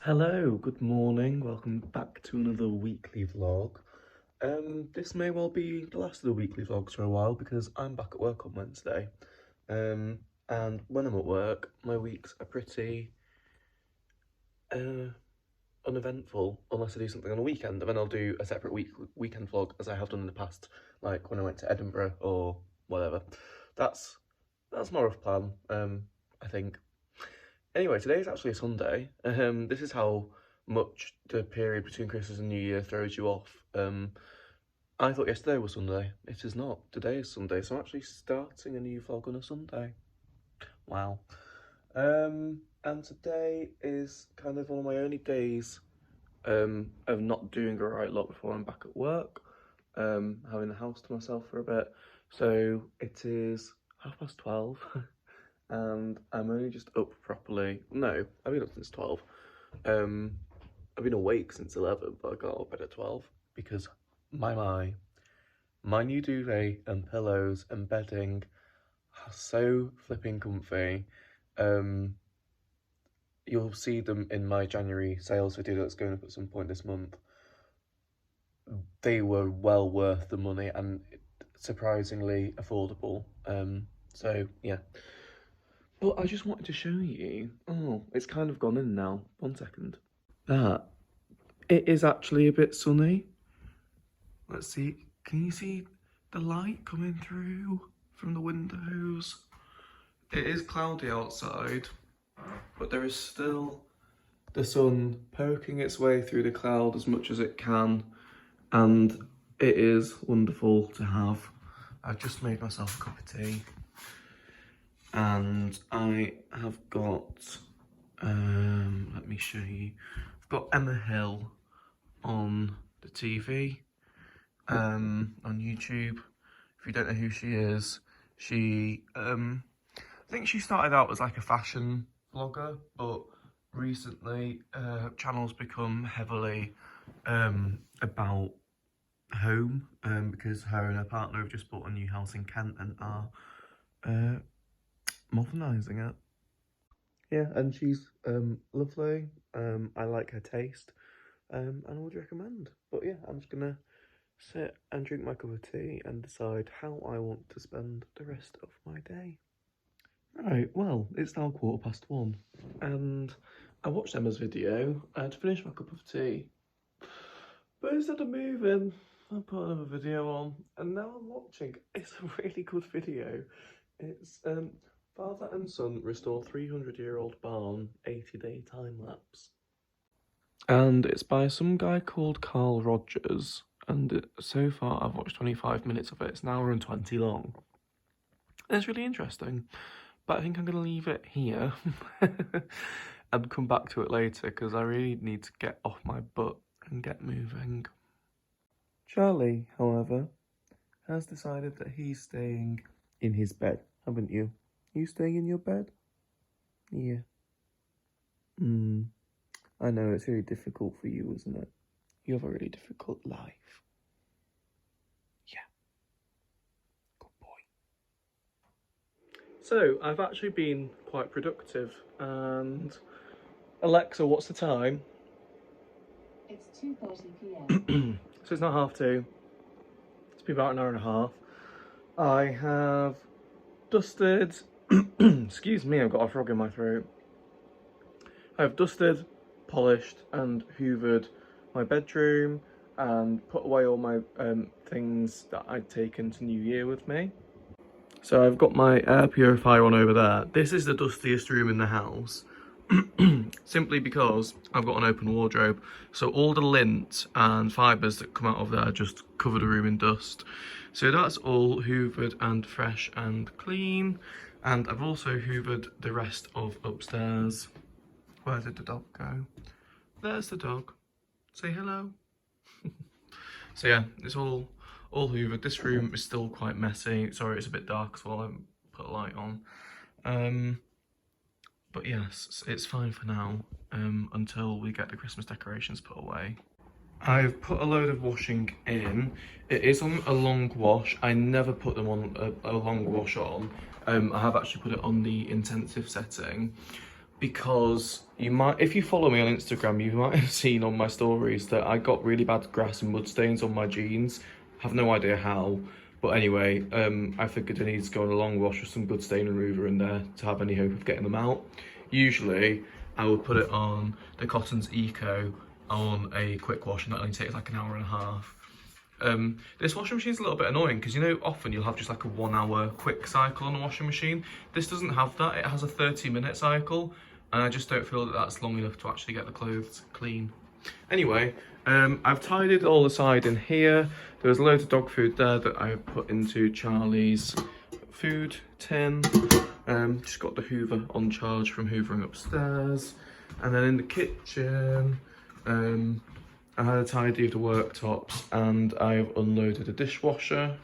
Hello, good morning, welcome back to another weekly vlog. This may well be the last of the weekly vlogs for a while because I'm back at work on Wednesday. And when I'm at work, my weeks are pretty uneventful unless I do something on a weekend, and then I'll do a separate weekend vlog as I have done in the past, like when I went to Edinburgh or whatever. That's more of a plan, I think. Anyway, today is actually a Sunday. This is how much the period between Christmas and New Year throws you off. I thought yesterday was Sunday. It is not. Today is Sunday, so I'm actually starting a new vlog on a Sunday. Wow. And today is kind of one of my only days of not doing a right lot before I'm back at work, having the house to myself for a bit. So it is 12:30. And I'm only just up properly. No, I've been up since 12. I've been awake since 11, but I got up at 12 because my new duvet and pillows and bedding are so flipping comfy. You'll see them in my January sales video that's going up at some point this month. They were well worth the money and surprisingly affordable. So yeah. But I just wanted to show you, it's kind of gone in now, 1 second. That, it is actually a bit sunny. Let's see, can you see the light coming through from the windows? It is cloudy outside, but there is still the sun poking its way through the cloud as much as it can, and it is wonderful to have. I've just made myself a cup of tea. And I have got, let me show you, I've got Emma Hill on the TV, on YouTube. If you don't know who she is, she, I think she started out as like a fashion blogger, but recently her channel's become heavily about home, because her and her partner have just bought a new house in Kent and are modernising it. Yeah, and she's lovely. I like her taste, and I would recommend. But yeah, I'm just gonna sit and drink my cup of tea and decide how I want to spend the rest of my day. Right, well, it's now 1:15, and I watched Emma's video. I had to finish my cup of tea, but instead of moving, I put another video on, and now I'm watching. It's a really good video. It's father and son restore 300-year-old barn, 80-day time lapse. And it's by some guy called Carl Rogers, and so far I've watched 25 minutes of it. It's an hour and 20 long. And it's really interesting, but I think I'm going to leave it here and come back to it later because I really need to get off my butt and get moving. Charlie, however, has decided that he's staying in his bed, haven't you? You staying in your bed? Yeah. I know, it's really difficult for you, isn't it? You have a really difficult life. Yeah. Good boy. So, I've actually been quite productive, and Alexa, what's the time? It's 2:30 p.m. So it's not 2:30. It's been about an hour and a half. I have dusted... Excuse me, I've got a frog in my throat. I've dusted, polished and hoovered my bedroom and put away all my things that I'd taken to New Year with me. So I've got my air purifier on over there. This is the dustiest room in the house, simply because I've got an open wardrobe. So all the lint and fibres that come out of there just cover the room in dust. So that's all hoovered and fresh and clean. And I've also hoovered the rest of upstairs. Where did the dog go? There's the dog. Say hello. So yeah, it's all hoovered. This room is still quite messy. Sorry, it's a bit dark, so I'll put a light on. But yes, it's fine for now, until we get the Christmas decorations put away. I've put a load of washing in. It is on a long wash. I never put them on a long wash on. I have actually put it on the intensive setting because you might, if you follow me on Instagram, you might have seen on my stories that I got really bad grass and mud stains on my jeans. Have no idea how, but anyway, I figured I needed to go on a long wash with some good stain remover in there to have any hope of getting them out. Usually, I would put it on the Cotton's Eco on a quick wash, and that only takes like an hour and a half. This washing machine's a little bit annoying because, you know, often you'll have just like a 1 hour quick cycle on a washing machine. This doesn't have that. It has a 30-minute cycle, and I just don't feel that that's long enough to actually get the clothes clean. Anyway, I've tidied it all aside in here. There was loads of dog food there that I put into Charlie's food tin. Just got the Hoover on charge from hoovering upstairs. And then in the kitchen, I had a tidy of the worktops, and I've unloaded a dishwasher.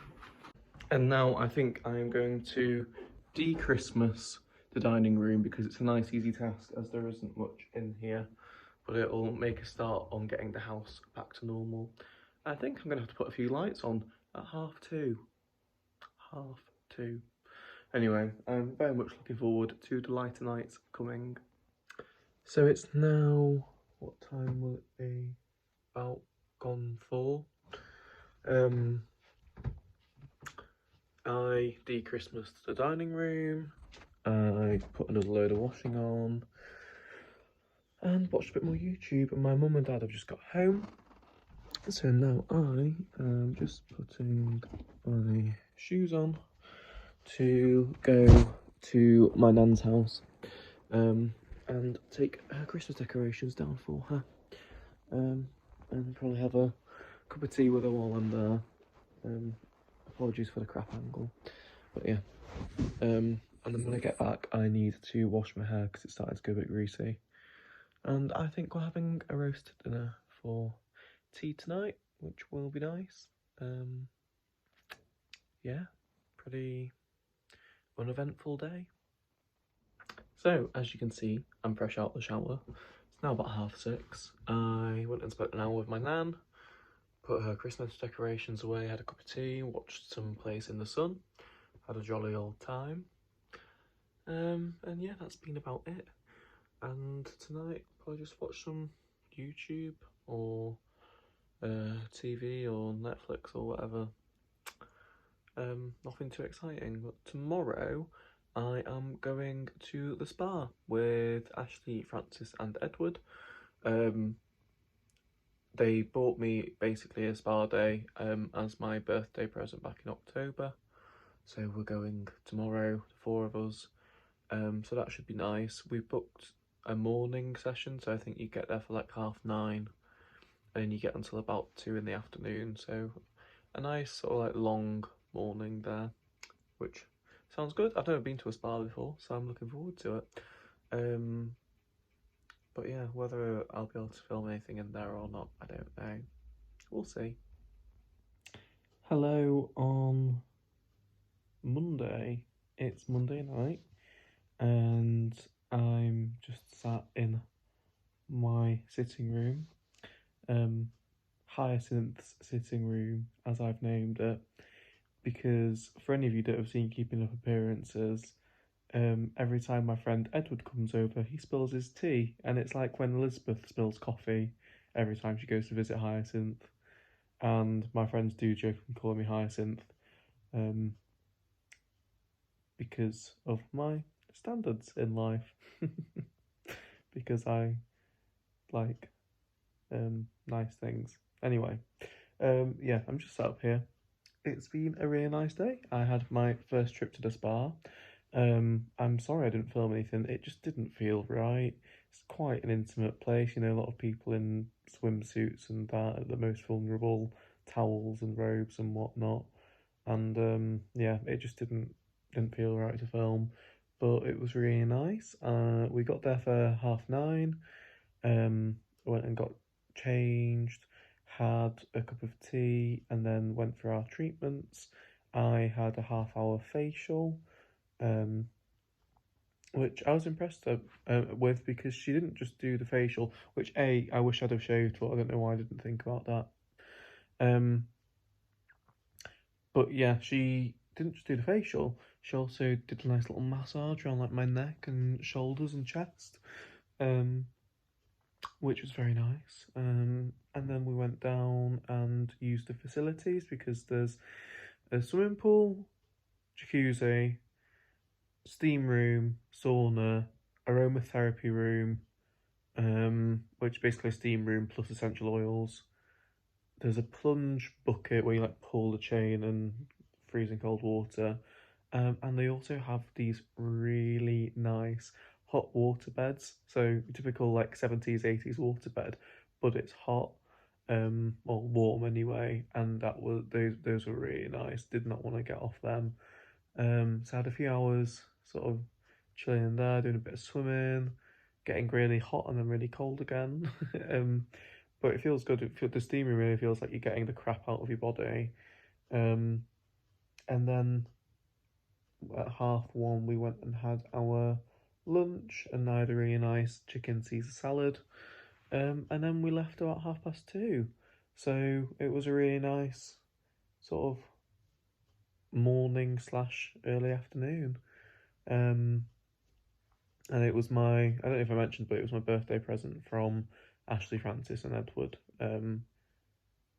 And now I think I am going to de-Christmas the dining room because it's a nice easy task as there isn't much in here, but it'll make a start on getting the house back to normal. I think I'm gonna have to put a few lights on at 2:30. 2:30. Anyway, I'm very much looking forward to the lighter nights coming. So it's now, what time will it be? About gone 4. I de-Christmased the dining room. I put another load of washing on and watched a bit more YouTube, and my mum and dad have just got home. So now I am just putting my shoes on to go to my nan's house and take her Christmas decorations down for her. And probably have a cup of tea with her while I'm there. Apologies for the crap angle, but yeah. And then when I get back, I need to wash my hair because it started to go a bit greasy. And I think we're having a roast dinner for tea tonight, which will be nice. Yeah, pretty uneventful day. So, as you can see, I'm fresh out the shower. It's now about 6:30. I went and spent an hour with my nan, put her Christmas decorations away, had a cup of tea, watched some Place in the Sun, had a jolly old time. And yeah, that's been about it. And tonight, probably just watch some YouTube or TV or Netflix or whatever. Nothing too exciting, but tomorrow I am going to the spa with Ashley, Francis and Edward. They bought me basically a spa day as my birthday present back in October. So we're going tomorrow, the 4 of us. So that should be nice. We've booked a morning session, so I think you get there for like 9:30 and you get until about 2 in the afternoon. So a nice sort of like long morning there, which sounds good. I've never been to a spa before, so I'm looking forward to it. But yeah, whether I'll be able to film anything in there or not, I don't know. We'll see. Hello on Monday. It's Monday night, and I'm just sat in my sitting room, Hyacinth's sitting room, as I've named it, because for any of you that have seen Keeping Up Appearances, every time my friend Edward comes over, he spills his tea, and it's like when Elizabeth spills coffee every time she goes to visit Hyacinth, and my friends do joke and call me Hyacinth, because of my standards in life, because I like nice things. Anyway, yeah, I'm just sat up here. It's been a really nice day. I had my first trip to the spa. I'm sorry I didn't film anything. It just didn't feel right. It's quite an intimate place, you know, a lot of people in swimsuits and that, the most vulnerable, towels and robes and whatnot. And yeah, it just didn't feel right to film. But it was really nice. We got there for 9:30. Went and got changed, had a cup of tea, and then went for our treatments. I had a half-hour facial, which I was impressed with because she didn't just do the facial, which I wish I'd have shaved, but I don't know why I didn't think about that. But yeah, she didn't just do the facial, She also did a nice little massage around like my neck and shoulders and chest, which was very nice. And then we went down and used the facilities because there's a swimming pool, jacuzzi, steam room, sauna, aromatherapy room, which is basically a steam room plus essential oils. There's a plunge bucket where you like pull the chain and freezing cold water. And they also have these really nice hot water beds. So typical like 70s, 80s water bed, but it's hot, or warm anyway. And that was those were really nice. Did not want to get off them. So I had a few hours sort of chilling in there, doing a bit of swimming, getting really hot and then really cold again. But it feels good. The steaming really feels like you're getting the crap out of your body. And then at 1:30 we went and had our lunch and I had a really nice chicken Caesar salad. And then we left about 2:30. So it was a really nice sort of morning slash early afternoon. And it was I don't know if I mentioned, but it was my birthday present from Ashley, Francis and Edward.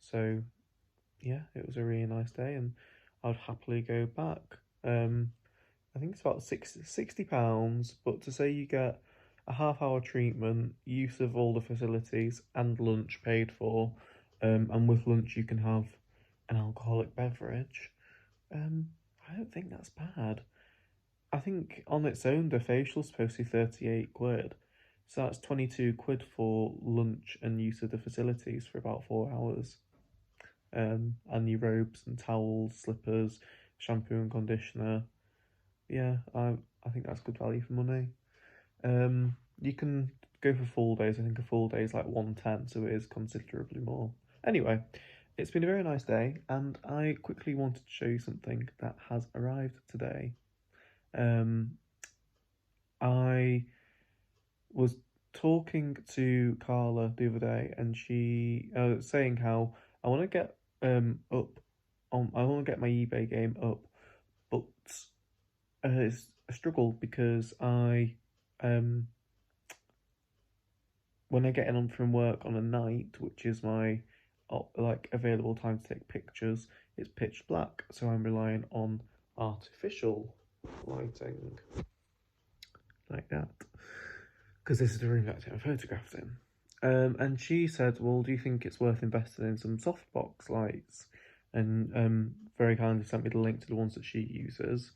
So yeah, it was a really nice day and I'd happily go back. I think it's about £60, but to say you get a half-hour treatment, use of all the facilities and lunch paid for, and with lunch you can have an alcoholic beverage, I don't think that's bad. I think on its own the facial's supposed to be 38 quid, so that's 22 quid for lunch and use of the facilities for about 4 hours. And your robes and towels, slippers, shampoo and conditioner. Yeah, I think that's good value for money. You can go for full days. I think a full day is like 110, so it is considerably more. Anyway, it's been a very nice day, and I quickly wanted to show you something that has arrived today. I was talking to Carla the other day, and she saying how I want to get up on. I want to get my eBay game up, but it's a struggle because I when I get in on from work on a night, which is my like available time to take pictures, it's pitch black, so I'm relying on artificial lighting like that because this is the room that I take my photographs in. And she said, well, do you think it's worth investing in some softbox lights? And very kindly sent me the link to the ones that she uses.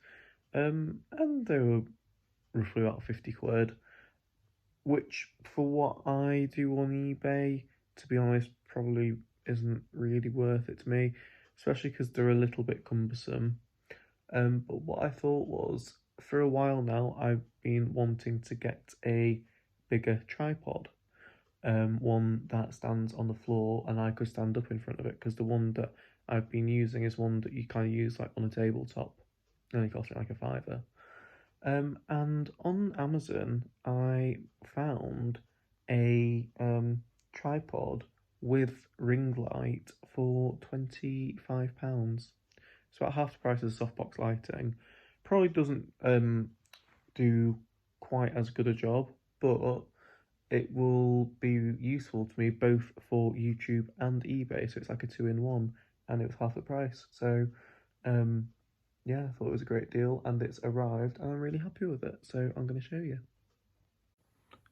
And they were roughly about 50 quid, which for what I do on eBay, to be honest, probably isn't really worth it to me, especially because they're a little bit cumbersome. But what I thought was, for a while now, I've been wanting to get a bigger tripod, one that stands on the floor and I could stand up in front of it, because the one that I've been using is one that you kind of use like on a tabletop. It only cost me like £5. And on Amazon, I found a tripod with ring light for £25. It's about half the price of the softbox lighting. Probably doesn't do quite as good a job, but it will be useful to me both for YouTube and eBay. So it's like a 2-in-1, and it was half the price. So yeah, I thought it was a great deal, and it's arrived, and I'm really happy with it. So I'm going to show you.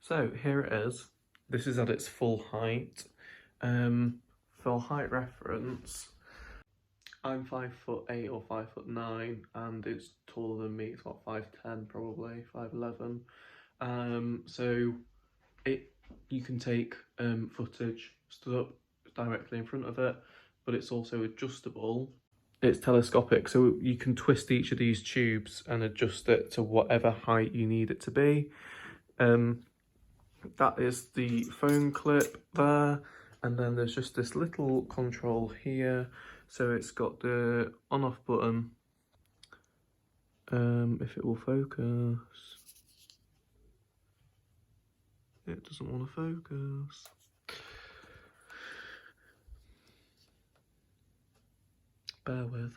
So here it is. This is at its full height. For height reference, I'm 5'8" or 5'9", and it's taller than me. It's about 5'10", probably 5'11". So you can take footage stood up directly in front of it, but it's also adjustable. It's telescopic, so you can twist each of these tubes and adjust it to whatever height you need it to be. That is the phone clip there, and then there's just this little control here. So it's got the on-off button, if it will focus. It doesn't want to focus. Bear with.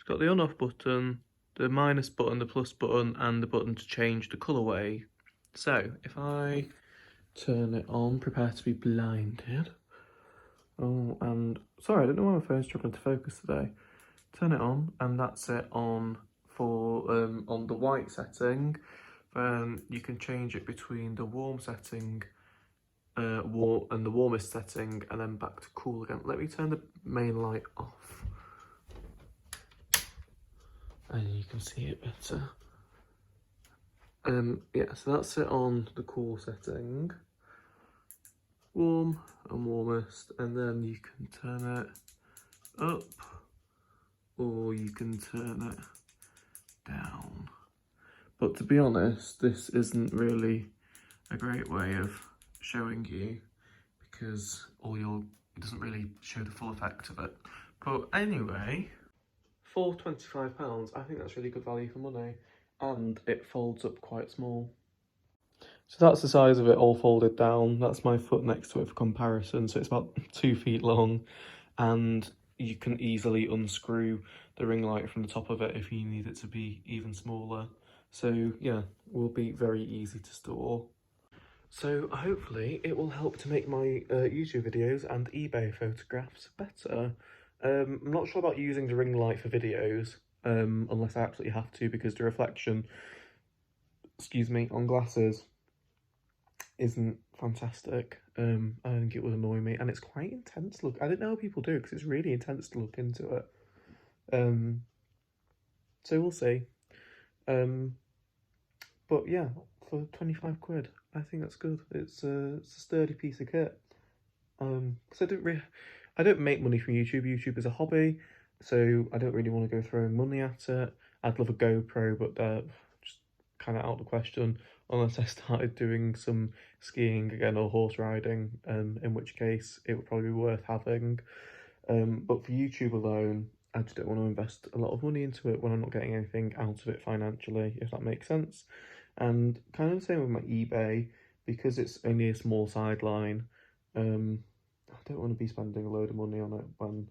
It's got the on off button, the minus button, the plus button, and the button to change the colourway. So if I turn it on, prepare to be blinded. Oh, and sorry, I don't know why my phone's struggling to focus today. Turn it on, and that's it on for on the white setting. You can change it between the warm setting, warm and the warmest setting, and then back to cool again. Let me turn the main light off, and you can see it better. Yeah, so that's it on the cool setting, warm and warmest, and then you can turn it up or you can turn it down. But to be honest, this isn't really a great way of showing you because it doesn't really show the full effect of it. But anyway, for £25, I think that's really good value for money, and it folds up quite small. So that's the size of it all folded down. That's my foot next to it for comparison. So it's about 2 feet long, and you can easily unscrew the ring light from the top of it if you need it to be even smaller. So yeah, will be very easy to store. So hopefully it will help to make my YouTube videos and eBay photographs better. I'm not sure about using the ring light for videos, unless I absolutely have to, because the reflection, excuse me, on glasses isn't fantastic. I think it would annoy me, and it's quite intense to look. I don't know how people do it because it's really intense to look into it. So we'll see. But yeah, for 25 quid, I think that's good. It's a sturdy piece of kit. Because I don't make money from YouTube. YouTube is a hobby, so I don't really want to go throwing money at it. I'd love a GoPro, but just kind of out of the question unless I started doing some skiing again or horse riding, in which case it would probably be worth having. But for YouTube alone, I just don't want to invest a lot of money into it when I'm not getting anything out of it financially, if that makes sense. And kind of the same with my eBay, because it's only a small sideline. I don't want to be spending a load of money on it when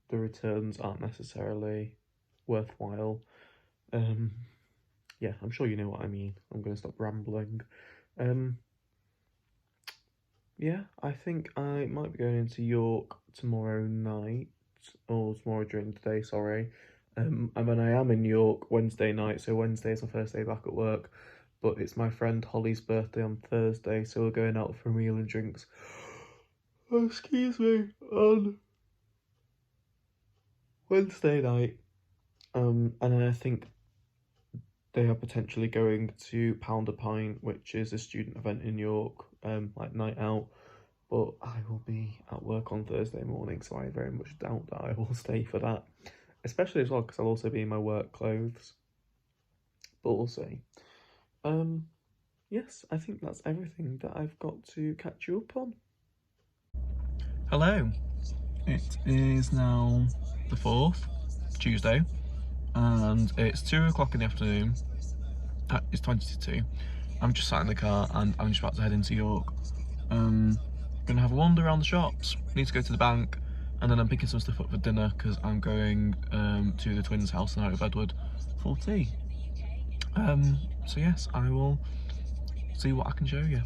the returns aren't necessarily worthwhile. Yeah, I'm sure you know what I mean. I'm going to stop rambling. Yeah, I think I might be going into York tomorrow night, or tomorrow during the day, sorry. And when I am in York Wednesday night, so Wednesday is my first day back at work, but it's my friend Holly's birthday on Thursday, so we're going out for a meal and drinks. Oh, excuse me, on Wednesday night. And then I think they are potentially going to Pound a Pint, which is a student event in York, like night out. But I will be at work on Thursday morning, so I very much doubt that I will stay for that. Especially as well, because I'll also be in my work clothes. But we'll see. Yes, I think that's everything that I've got to catch you up on. Hello. It is now the 4th, Tuesday, and it's 2 o'clock in the afternoon. It's 20 to 2. I'm just sat in the car and I'm just about to head into York. Gonna have a wander around the shops, need to go to the bank, and then I'm picking some stuff up for dinner because I'm going to the twins' house in Out of Edward for tea. So yes, I will see what I can show you.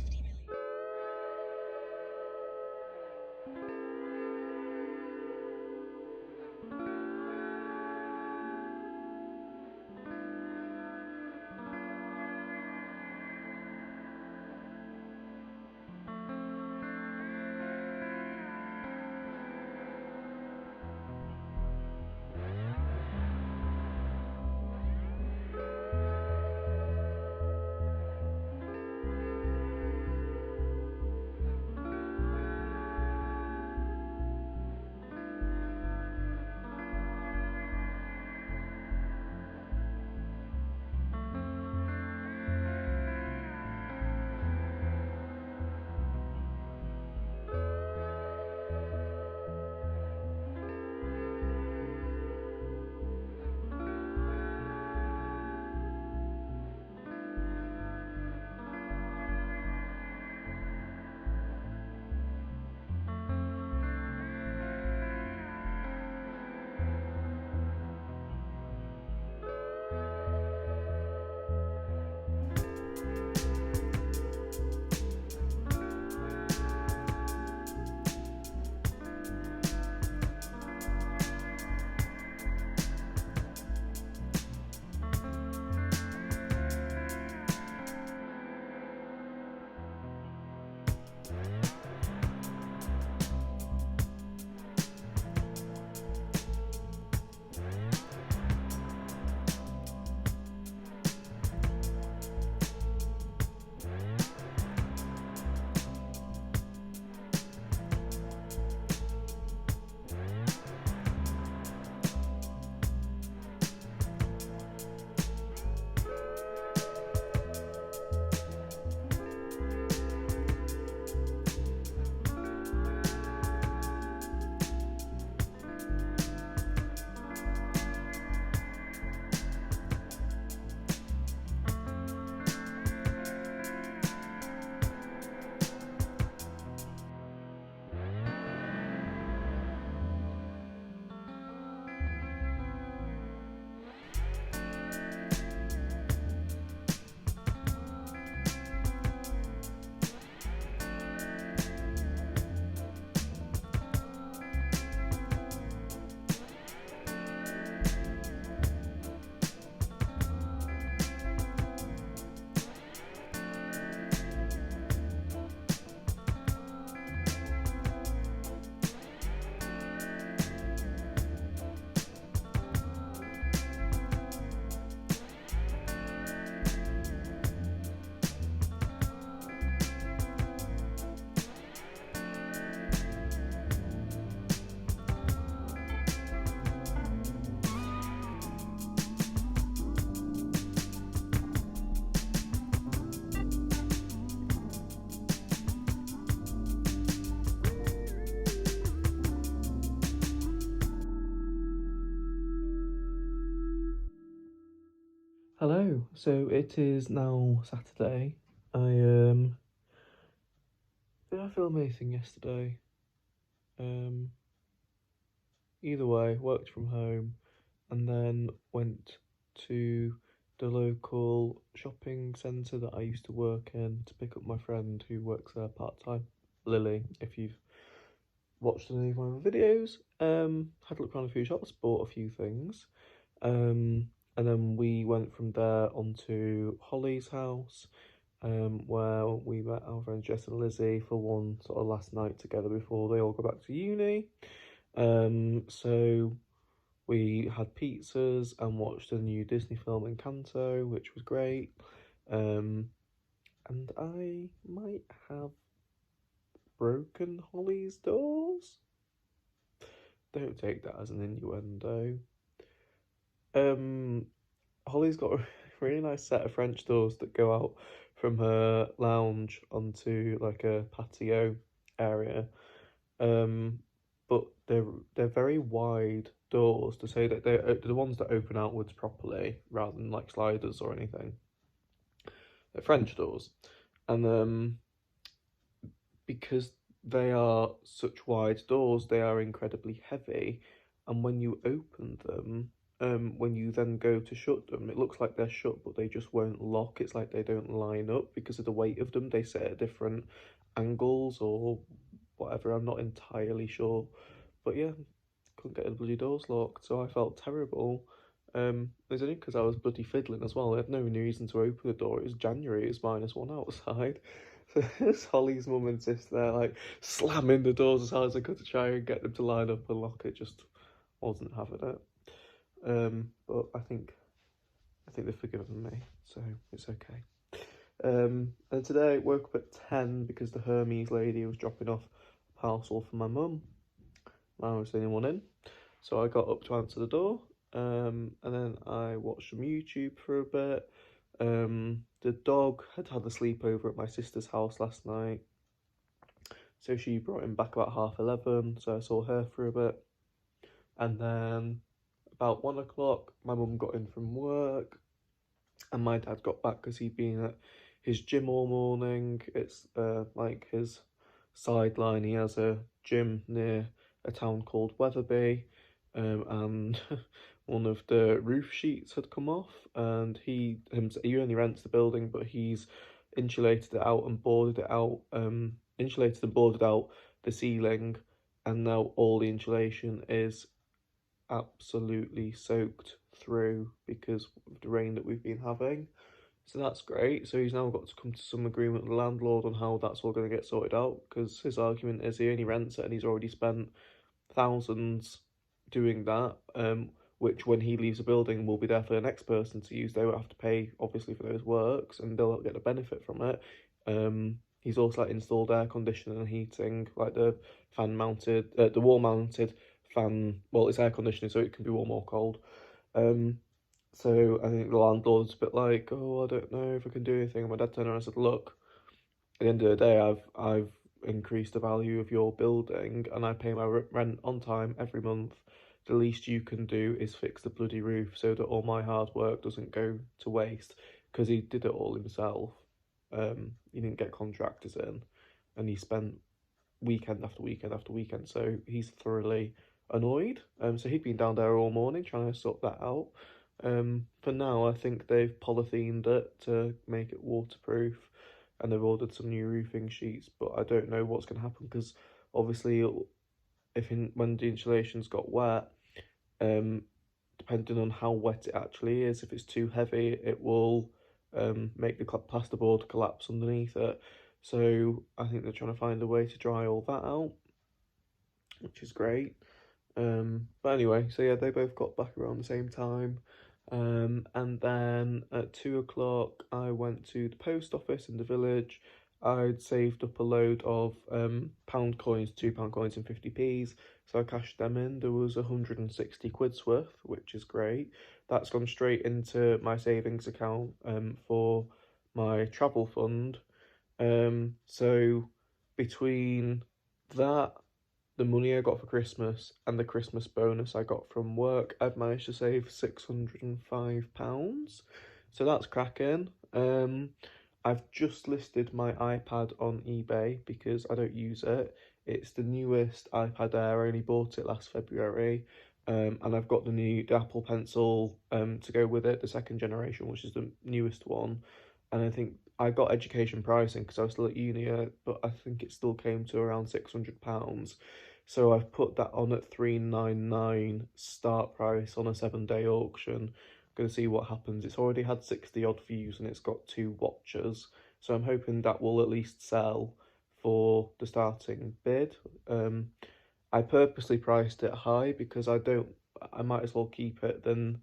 Hello. So it is now Saturday. Did I film anything yesterday? Either way, worked from home and then went to the local shopping centre that I used to work in to pick up my friend who works there part time, Lily. If you've watched any of my other videos, had a look around a few shops, bought a few things, and then we went from there onto Holly's house, where we met our friends Jess and Lizzie for one sort of last night together before they all go back to uni. So we had pizzas and watched a new Disney film Encanto, which was great. And I might have broken Holly's doors. Don't take that as an innuendo. Holly's got a really nice set of French doors that go out from her lounge onto like a patio area. But they're very wide doors to say that they're the ones that open outwards properly rather than like sliders or anything. They're French doors, and because they are such wide doors, they are incredibly heavy, and when you open them, when you then go to shut them, it looks like they're shut, but they just won't lock. It's like they don't line up because of the weight of them. They sit at different angles or whatever. I'm not entirely sure, but yeah, couldn't get the bloody doors locked, so I felt terrible. It's only because I was bloody fiddling as well. I had no reason to open the door. It was January, it was -1 outside. So it's Holly's mum and sister there, like slamming the doors as hard as I could to try and get them to line up and lock it. Just wasn't having it. But I think they've forgiven me, so it's okay. And today I woke up at 10 because the Hermes lady was dropping off a parcel for my mum. I was the only one in, so I got up to answer the door. And then I watched some YouTube for a bit. The dog had a sleepover at my sister's house last night, so she brought him back about 11:30. So I saw her for a bit, and then about 1 o'clock, my mum got in from work, and my dad got back because he'd been at his gym all morning. It's like his sideline. He has a gym near a town called Wetherby, and one of the roof sheets had come off, and he only rents the building, but he's insulated it out and boarded it out, insulated and boarded out the ceiling, and now all the insulation is absolutely soaked through because of the rain that we've been having. So that's great. So he's now got to come to some agreement with the landlord on how that's all going to get sorted out, because his argument is he only rents it and he's already spent thousands doing that, which when he leaves the building will be there for the next person to use. They won't have to pay obviously for those works and they'll get a benefit from it. He's also like installed air conditioning and heating, like the fan mounted, the wall mounted fan. Well, it's air conditioning, so it can be warm or cold. So I think the landlord's a bit like, oh, I don't know if I can do anything. And my dad turned around and said, look, at the end of the day, I've increased the value of your building and I pay my rent on time every month. The least you can do is fix the bloody roof so that all my hard work doesn't go to waste, because he did it all himself. He didn't get contractors in, and he spent weekend after weekend after weekend, so he's thoroughly annoyed. So he'd been down there all morning trying to sort that out. For now, I think they've polythened it to make it waterproof, and they've ordered some new roofing sheets, but I don't know what's going to happen because obviously, when the insulation's got wet, depending on how wet it actually is, if it's too heavy, it will make the plasterboard collapse underneath it. So I think they're trying to find a way to dry all that out, which is great. But anyway, so yeah, they both got back around the same time. And then at 2 o'clock, I went to the post office in the village. I'd saved up a load of pound coins, £2 coins and 50p's, so I cashed them in. There was 160 quid's worth, which is great. That's gone straight into my savings account for my travel fund. So between that, the money I got for Christmas and the Christmas bonus I got from work, I've managed to save £605. So that's cracking. I've just listed my iPad on eBay because I don't use it. It's the newest iPad Air. I only bought it last February. And I've got the Apple Pencil to go with it, the second generation, which is the newest one. And I think I got education pricing because I was still at uni, but I think it still came to around £600. So I've put that on at 399 start price on a 7-day auction. Gonna see what happens. It's already had 60 odd views and it's got 2 watchers, so I'm hoping that will at least sell for the starting bid. I purposely priced it high because I might as well keep it than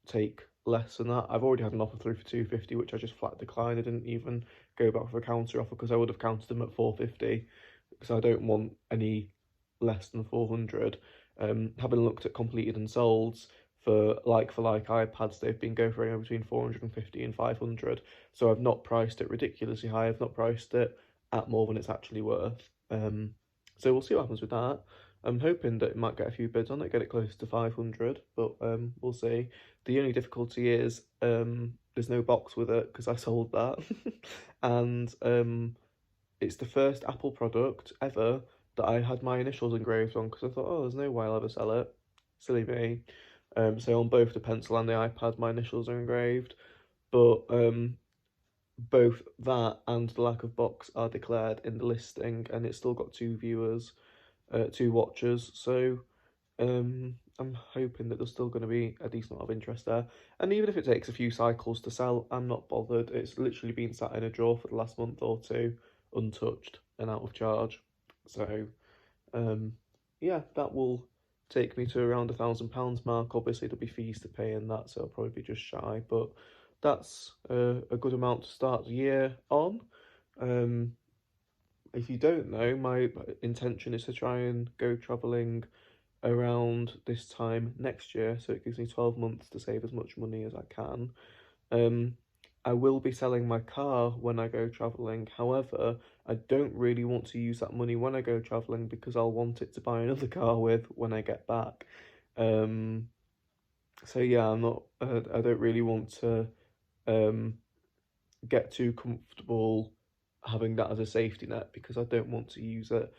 take less than that. I've already had an offer through for 250, which I just flat declined. I didn't even go back for a counter offer because I would have counted them at 450 because I don't want any less than 400. Having looked at completed and solds for like iPads, they've been going for anywhere between 450 and 500. So I've not priced it ridiculously high. I've not priced it at more than it's actually worth. So we'll see what happens with that. I'm hoping that it might get a few bids on it, get it close to 500, but we'll see. The only difficulty is there's no box with it because I sold that, and it's the first Apple product ever that I had my initials engraved on because I thought, oh, there's no way I'll ever sell it. Silly me. So on both the pencil and the iPad, my initials are engraved, but both that and the lack of box are declared in the listing, and it's still got 2 watchers. So I'm hoping that there's still going to be a decent amount of interest there. And even if it takes a few cycles to sell, I'm not bothered. It's literally been sat in a drawer for the last month or two, untouched and out of charge. So yeah, that will take me to around £1,000 mark. Obviously, there'll be fees to pay in that, so it'll probably be just shy. But that's a good amount to start the year on. If you don't know, my intention is to try and go travelling around this time next year, so it gives me 12 months to save as much money as I can. I will be selling my car when I go travelling. However, I don't really want to use that money when I go travelling because I'll want it to buy another car with when I get back. So yeah, I'm not. I don't really want to get too comfortable having that as a safety net because I don't want to use it.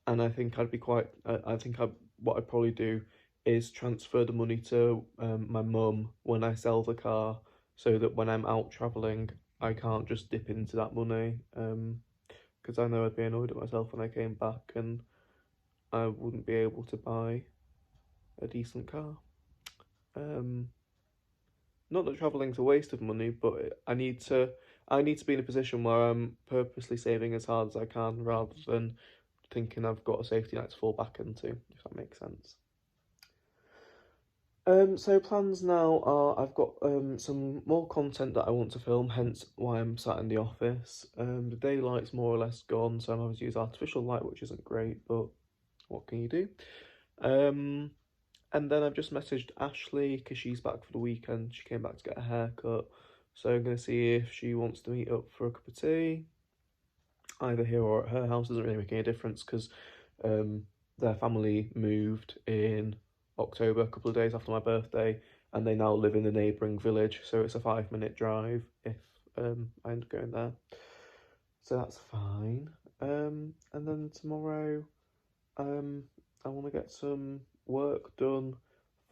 And I think I'd be quite. I think what I'd probably do is transfer the money to my mum when I sell the car, so that when I'm out travelling, I can't just dip into that money. Because I know I'd be annoyed at myself when I came back and I wouldn't be able to buy a decent car. Not that travelling's a waste of money, but I need to be in a position where I'm purposely saving as hard as I can rather than thinking I've got a safety net to fall back into, if that makes sense. So plans now are I've got some more content that I want to film, hence why I'm sat in the office. The daylight's more or less gone, so I'm having to use artificial light, which isn't great, but what can you do? And then I've just messaged Ashley because she's back for the weekend. She came back to get a haircut, so I'm going to see if she wants to meet up for a cup of tea, either here or at her house. Doesn't really make any difference because their family moved in October, a couple of days after my birthday, and they now live in the neighbouring village, so it's a 5-minute drive if I end up going there. So that's fine. And then tomorrow, I want to get some work done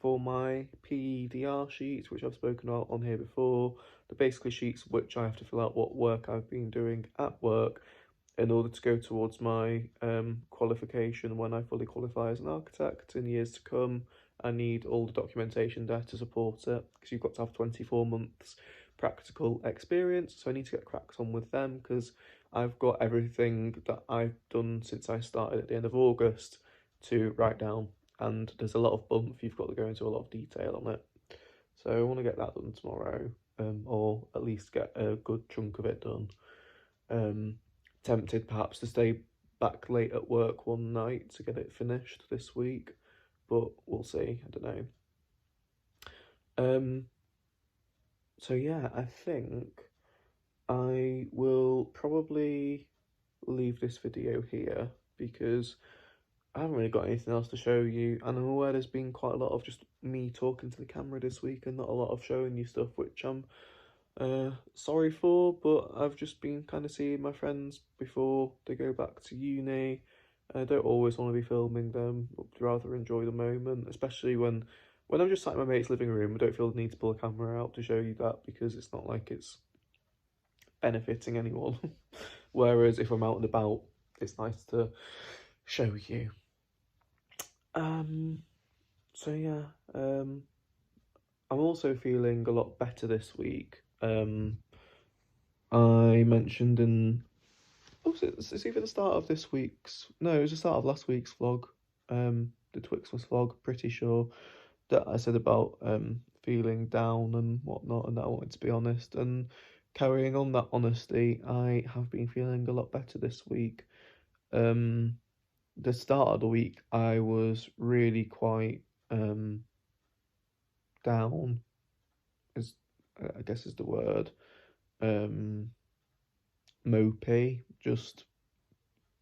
for my PEDR sheets, which I've spoken about on here before. They're basically sheets which I have to fill out what work I've been doing at work in order to go towards my qualification when I fully qualify as an architect in years to come. I need all the documentation there to support it because you've got to have 24 months practical experience, so I need to get cracks on with them because I've got everything that I've done since I started at the end of August to write down, and there's a lot of bump. You've got to go into a lot of detail on it, so I want to get that done tomorrow, or at least get a good chunk of it done. Tempted perhaps to stay back late at work one night to get it finished this week, but we'll see. I don't know. So yeah, I think I will probably leave this video here because I haven't really got anything else to show you, and I'm aware there's been quite a lot of just me talking to the camera this week and not a lot of showing you stuff, which I'm sorry for, but I've just been kind of seeing my friends before they go back to uni. I don't always want to be filming them, I'd rather enjoy the moment, especially when I'm just sat in my mate's living room. I don't feel the need to pull a camera out to show you that because it's not like it's benefiting anyone. Whereas if I'm out and about, it's nice to show you. So yeah, I'm also feeling a lot better this week. I mentioned in it's either the start of this week's no, it was the start of last week's vlog, the Twixmas vlog, pretty sure, that I said about feeling down and whatnot, and that I wanted to be honest. And carrying on that honesty, I have been feeling a lot better this week. The start of the week I was really quite down, is I guess is the word. Mopey, just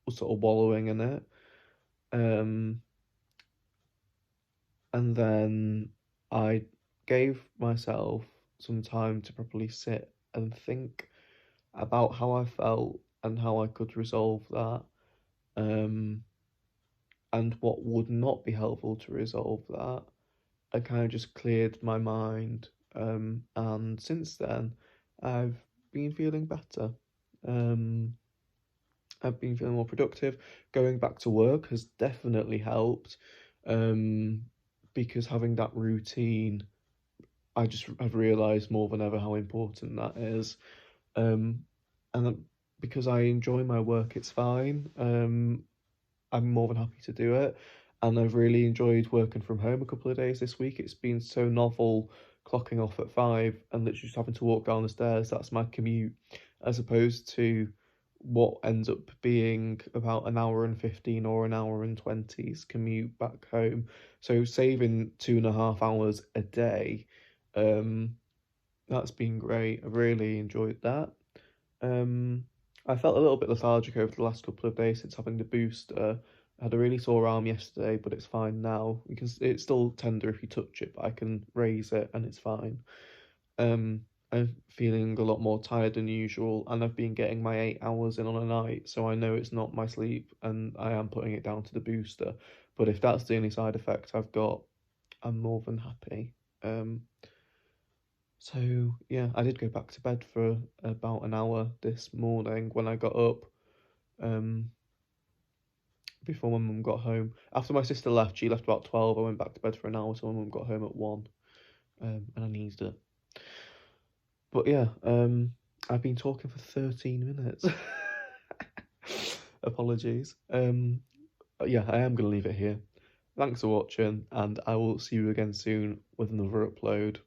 sort of wallowing in it. And then I gave myself some time to properly sit and think about how I felt and how I could resolve that, and what would not be helpful to resolve that. I kind of just cleared my mind, and since then, I've been feeling better. Um, I've been feeling more productive. Going back to work has definitely helped, um, because having that routine, I've realised more than ever how important that is. And because I enjoy my work, it's fine. I'm more than happy to do it. And I've really enjoyed working from home a couple of days this week. It's been so novel clocking off at 5 and literally just having to walk down the stairs. That's my commute, as opposed to what ends up being about an hour and 15 or an hour and 20's commute back home. So saving 2.5 hours a day, that's been great. I've really enjoyed that. Um, I felt a little bit lethargic over the last couple of days since having the booster. I had a really sore arm yesterday, but it's fine now. It's still tender if you touch it, but I can raise it and it's fine. I'm feeling a lot more tired than usual, and I've been getting my 8 hours in on a night, so I know it's not my sleep, and I am putting it down to the booster. But if that's the only side effect I've got, I'm more than happy. So yeah, I did go back to bed for about an hour this morning when I got up, um, before my mum got home. After my sister left, she left about 12. I went back to bed for an hour, so my mum got home at 1, and I needed it. But yeah, I've been talking for 13 minutes. Apologies. Yeah, I am gonna leave it here. Thanks for watching, and I will see you again soon with another upload.